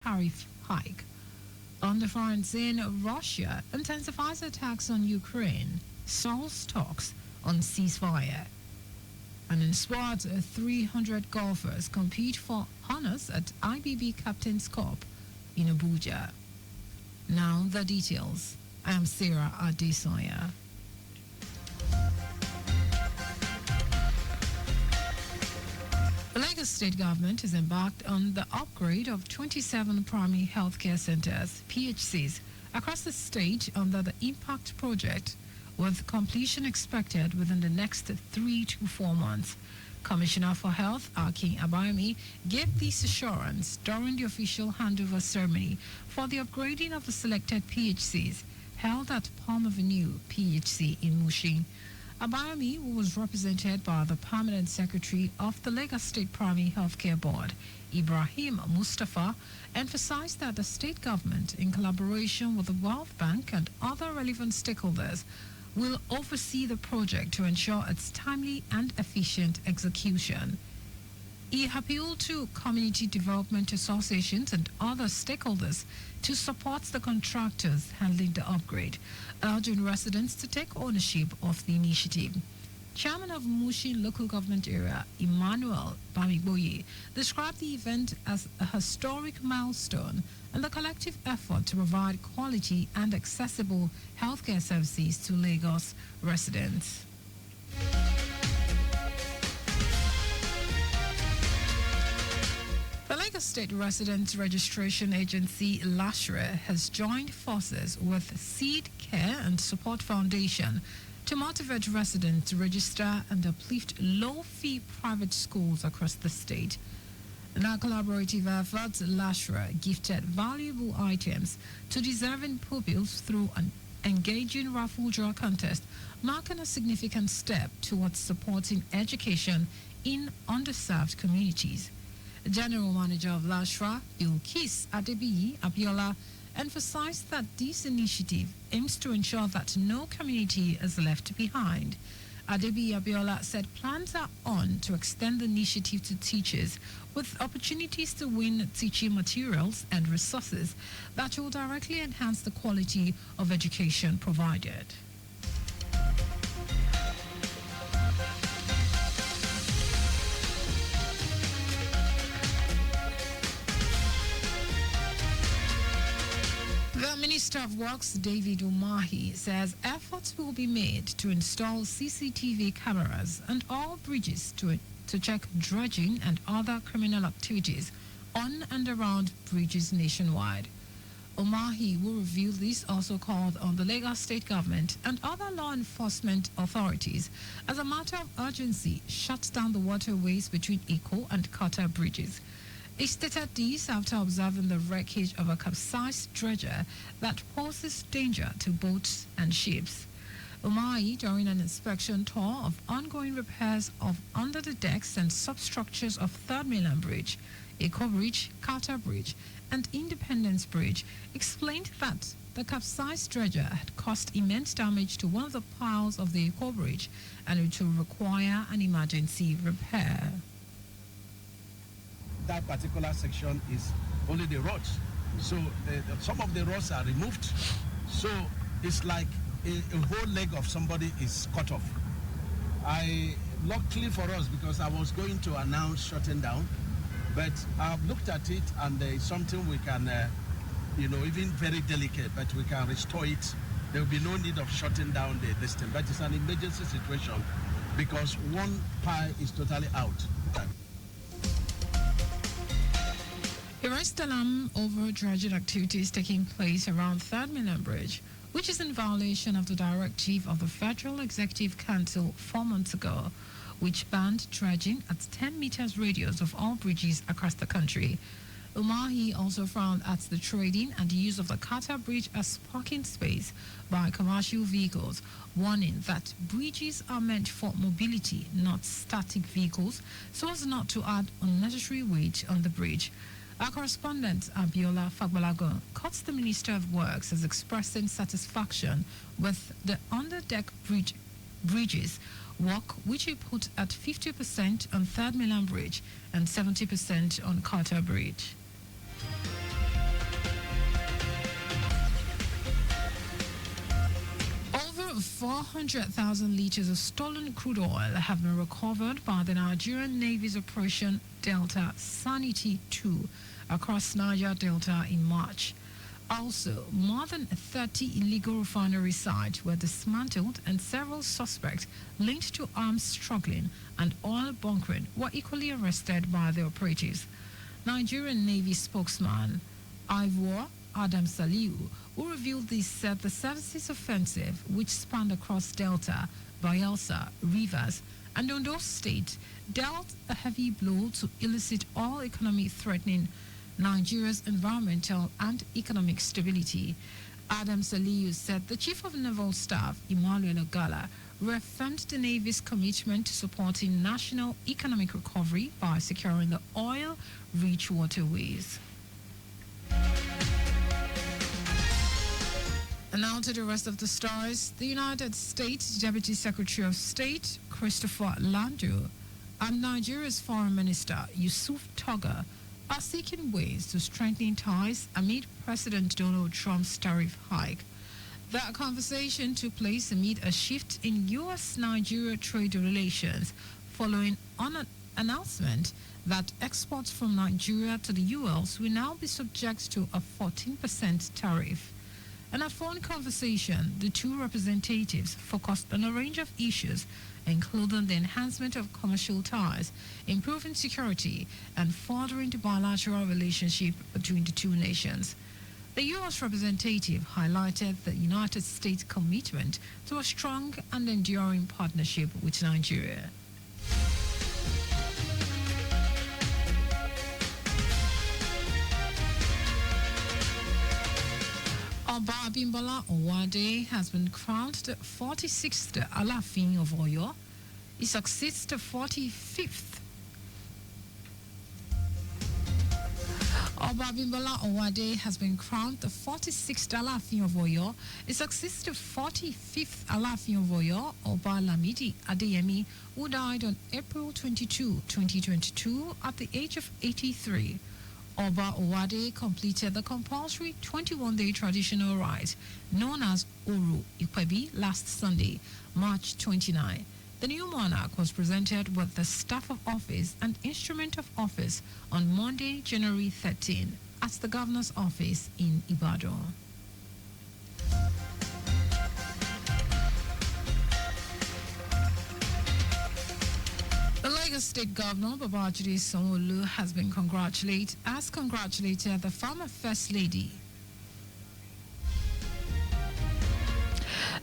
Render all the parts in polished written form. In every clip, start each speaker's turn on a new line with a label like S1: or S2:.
S1: tariff hike. On the foreign scene, Russia intensifies attacks on Ukraine, stalls talks on ceasefire. And in sports, 300 golfers compete for honors at IBB Captain's Cup in Abuja. Now the details. I am Sarah Adesanya. The Lagos State government has embarked on the upgrade of 27 primary healthcare centers, PHCs, across the state under the Impact project, with completion expected within the next 3 to 4 months. Commissioner for Health, Akin Abayomi, gave this assurance during the official handover ceremony for the upgrading of the selected PHCs held at Palm Avenue PHC in Mushin. Abayomi, who was represented by the Permanent Secretary of the Lagos State Primary Healthcare Board, Ibrahim Mustafa, emphasized that the state government, in collaboration with the World Bank and other relevant stakeholders, will oversee the project to ensure its timely and efficient execution. He appealed to community development associations and other stakeholders to support the contractors handling the upgrade, urging residents to take ownership of the initiative. Chairman of Mushin Local Government Area, Emmanuel Bamigboye, described the event as a historic milestone and the collective effort to provide quality and accessible healthcare services to Lagos residents. The Lagos State Residents Registration Agency, LASHRA, has joined forces with Seed Care and Support Foundation to motivate residents to register and uplift low-fee private schools across the state. In our collaborative efforts, LASHRA gifted valuable items to deserving pupils through an engaging raffle draw contest, marking a significant step towards supporting education in underserved communities. General Manager of LASHRA, Bilkis Adebiyi Abiola, emphasized that this initiative aims to ensure that no community is left behind. Adebiyi Abiola said plans are on to extend the initiative to teachers with opportunities to win teaching materials and resources that will directly enhance the quality of education provided. The Minister of Works, David Umahi, says efforts will be made to install CCTV cameras on all bridges to check dredging and other criminal activities on and around bridges nationwide. Umahi, who revealed this, also called on the Lagos State government and other law enforcement authorities, as a matter of urgency, shut down the waterways between Iko and Kata bridges. He stated this after observing the wreckage of a capsized dredger that poses danger to boats and ships. Umahi, during an inspection tour of ongoing repairs of under the decks and substructures of 3rd Mainland Bridge, Eko Bridge, Carter Bridge, and Independence Bridge, explained that the capsized dredger had caused immense damage to one of the piles of the Eko Bridge and it will require an emergency repair.
S2: That particular section is only the rods. So some of the rods are removed. So it's like a whole leg of somebody is cut off. Luckily for us, because I was going to announce shutting down, but I've looked at it and it's something we can, even very delicate, but we can restore it. There will be no need of shutting down this thing. But it's an emergency situation because one pile is totally out.
S1: He raised alarm over dredging activities taking place around 3rd Mainland Bridge, which is in violation of the directive of the Federal Executive Council 4 months ago, which banned dredging at 10 meters radius of all bridges across the country. Umahi also frowned at the trading and use of the Carter Bridge as parking space by commercial vehicles, warning that bridges are meant for mobility, not static vehicles, so as not to add unnecessary weight on the bridge. Our correspondent, Abiola Fagbalago, quotes the Minister of Works as expressing satisfaction with the underdeck bridges work, which he put at 50% on 3rd Mainland Bridge and 70% on Carter Bridge. 400,000 liters of stolen crude oil have been recovered by the Nigerian Navy's Operation Delta Sanity 2 across Niger Delta in March. Also, more than 30 illegal refinery sites were dismantled and several suspects linked to arms smuggling and oil bunkering were equally arrested by the operatives. Nigerian Navy spokesman Ivor Adam Saliu, who revealed this, said the services offensive, which spanned across Delta, Bayelsa, Rivers, and Ondo State, dealt a heavy blow to illicit oil economy threatening Nigeria's environmental and economic stability. Adam Saliu said the Chief of Naval Staff, Emmanuel Ogala, reaffirmed the Navy's commitment to supporting national economic recovery by securing the oil-rich waterways. And now to the rest of the stories. The United States Deputy Secretary of State, Christopher Landau, and Nigeria's Foreign Minister, Yusuf Tuggar, are seeking ways to strengthen ties amid President Donald Trump's tariff hike. The conversation took place amid a shift in U.S.-Nigeria trade relations following an announcement that exports from Nigeria to the U.S. will now be subject to a 14% tariff. In a phone conversation, the two representatives focused on a range of issues, including the enhancement of commercial ties, improving security, and furthering the bilateral relationship between the two nations. The U.S. representative highlighted the United States' commitment to a strong and enduring partnership with Nigeria. Oba Abimbola Owade has been crowned the 46th Alafin of Oyo. He succeeds the 45th. Oba Abimbola Owade has been crowned the 46th Alafin of Oyo. He succeeds the 45th Alafin of Oyo, Oba Lamidi Adeyemi, who died on April 22, 2022 at the age of 83. Oba Owade completed the compulsory 21-day traditional rite known as Oru Ikwebi last Sunday, March 29. The new monarch was presented with the staff of office and instrument of office on Monday, January 13, at the governor's office in Ibadan. The Lagos State Governor Babajide Sanwo-Olu has congratulated the former First Lady.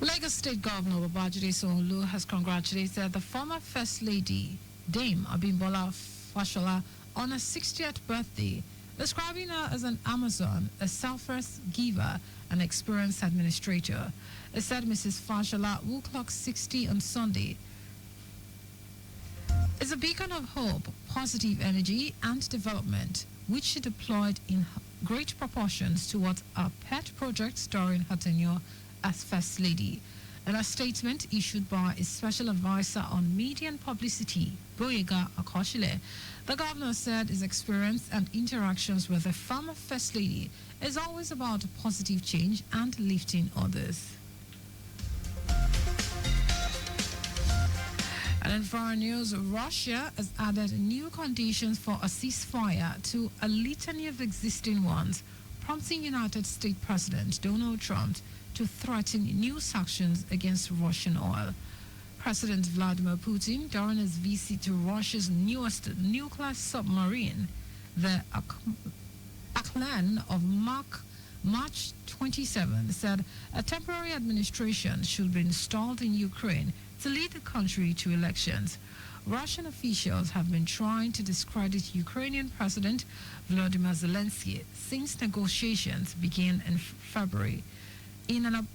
S1: Lagos State Governor Babajide Sanwo-Olu has congratulated the former First Lady, Dame Abimbola Fashola, on her 60th birthday, describing her as an Amazon, a selfless giver, and experienced administrator. It said Mrs. Fashola, who clocked 60 on Sunday, is a beacon of hope, positive energy, and development, which she deployed in great proportions towards her pet projects during her tenure as First Lady. In a statement issued by a special advisor on media and publicity, Boyega Akoshile, the governor said his experience and interactions with the former First Lady is always about positive change and lifting others. And in foreign news, Russia has added new conditions for a ceasefire to a litany of existing ones, prompting United States President Donald Trump to threaten new sanctions against Russian oil. President Vladimir Putin, during his visit to Russia's newest nuclear submarine, the Aklan of March 27, said a temporary administration should be installed in Ukraine to lead the country to elections. Russian officials have been trying to discredit Ukrainian President Volodymyr Zelensky since negotiations began in February in an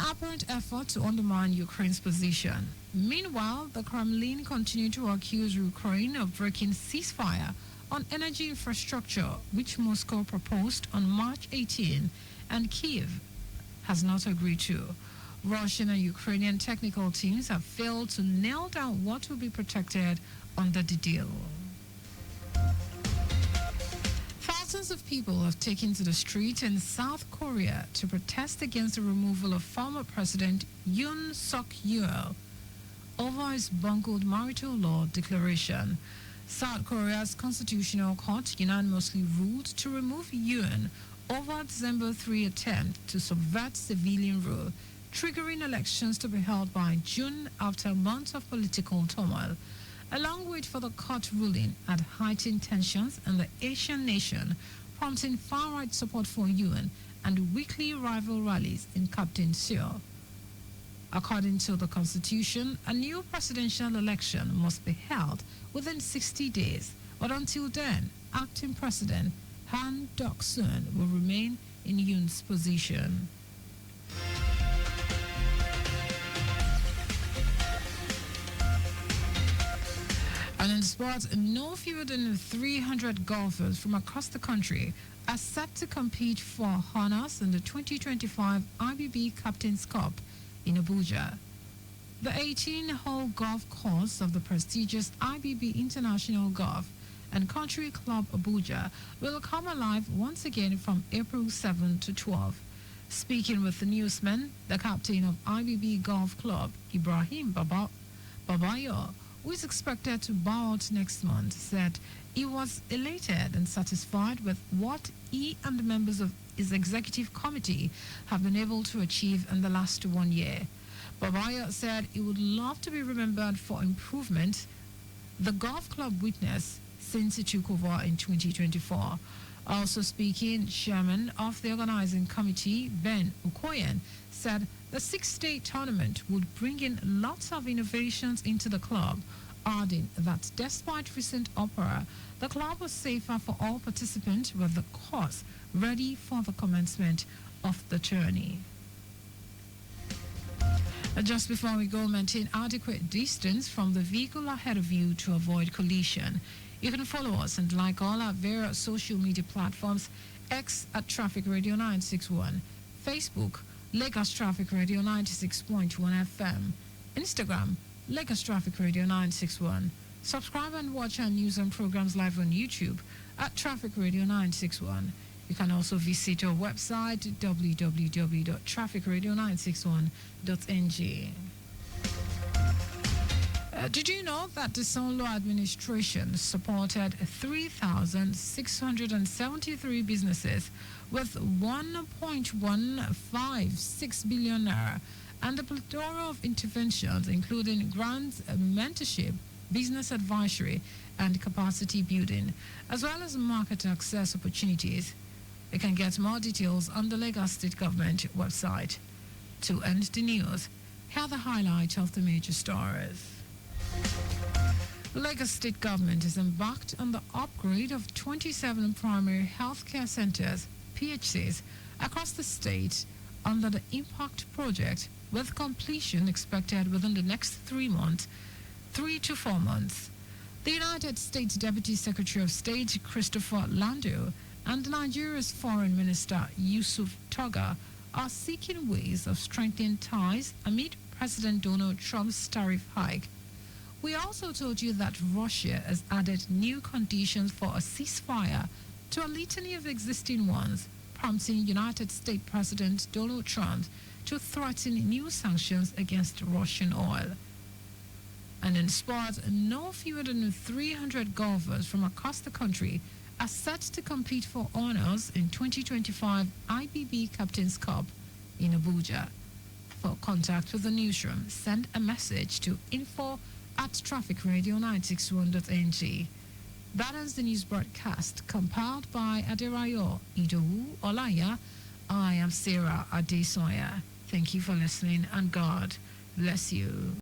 S1: apparent effort to undermine Ukraine's position. Meanwhile, the Kremlin continued to accuse Ukraine of breaking ceasefire on energy infrastructure, which Moscow proposed on March 18, and Kyiv has not agreed to. Russian and Ukrainian technical teams have failed to nail down what will be protected under the deal. Thousands of people have taken to the street in South Korea to protest against the removal of former President Yoon Suk-yeol over his bungled martial law declaration. South Korea's constitutional court unanimously ruled to remove Yoon over December 3 attempt to subvert civilian rule, triggering elections to be held by June after months of political turmoil. A long wait for the court ruling had heightened tensions in the Asian nation, prompting far-right support for Yoon and weekly rival rallies in Captain Seoul. According to the constitution, a new presidential election must be held within 60 days, but until then, acting president Han Duck-soon will remain in Yoon's position. And in sports, no fewer than 300 golfers from across the country are set to compete for honors in the 2025 IBB Captain's Cup in Abuja. The 18-hole golf course of the prestigious IBB International Golf and Country Club Abuja will come alive once again from April 7 to 12. Speaking with the newsman, the captain of IBB Golf Club, Ibrahim Babayo, who is expected to bow out next month, said he was elated and satisfied with what he and the members of his executive committee have been able to achieve in the last 1 year. Babayo said he would love to be remembered for improvement the golf club witnessed since he took over in 2024. Also speaking, chairman of the organizing committee, Ben Okoyen, said the six-day tournament would bring in lots of innovations into the club, adding that despite recent opera, the club was safer for all participants with the course ready for the commencement of the tourney. Just before we go, maintain adequate distance from the vehicle ahead of you to avoid collision. You can follow us and like all our various social media platforms: X at Traffic Radio 961, Facebook, Lagos Traffic Radio 96.1 FM, Instagram, Lagos Traffic Radio 961. Subscribe and watch our news and programs live on YouTube at Traffic Radio 961. You can also visit our website www.trafficradio961.ng. Did you know that the Sonlo administration supported 3,673 businesses with 1.156 billion naira and a plethora of interventions, including grants, mentorship, business advisory, and capacity building, as well as market access opportunities? You can get more details on the Lagos State Government website. To end the news, here are the highlights of the major stories. Lagos State Government is embarked on the upgrade of 27 primary healthcare centers, PHCs, across the state under the Impact Project, with completion expected within the next 3 to 4 months. The United States Deputy Secretary of State, Christopher Lando, and Nigeria's Foreign Minister, Yusuf Toga, are seeking ways of strengthening ties amid President Donald Trump's tariff hike. We also told you that Russia has added new conditions for a ceasefire to a litany of existing ones, prompting United States President Donald Trump to threaten new sanctions against Russian oil. And in sports, no fewer than 300 golfers from across the country are set to compete for honors in 2025 IBB Captain's Cup in Abuja. For contact with the newsroom, send a message to info@trafficradio961.ng. That is the news broadcast compiled by Aderayo Idowu Olaya. I am Sarah Adesanya. Thank you for listening, and God bless you.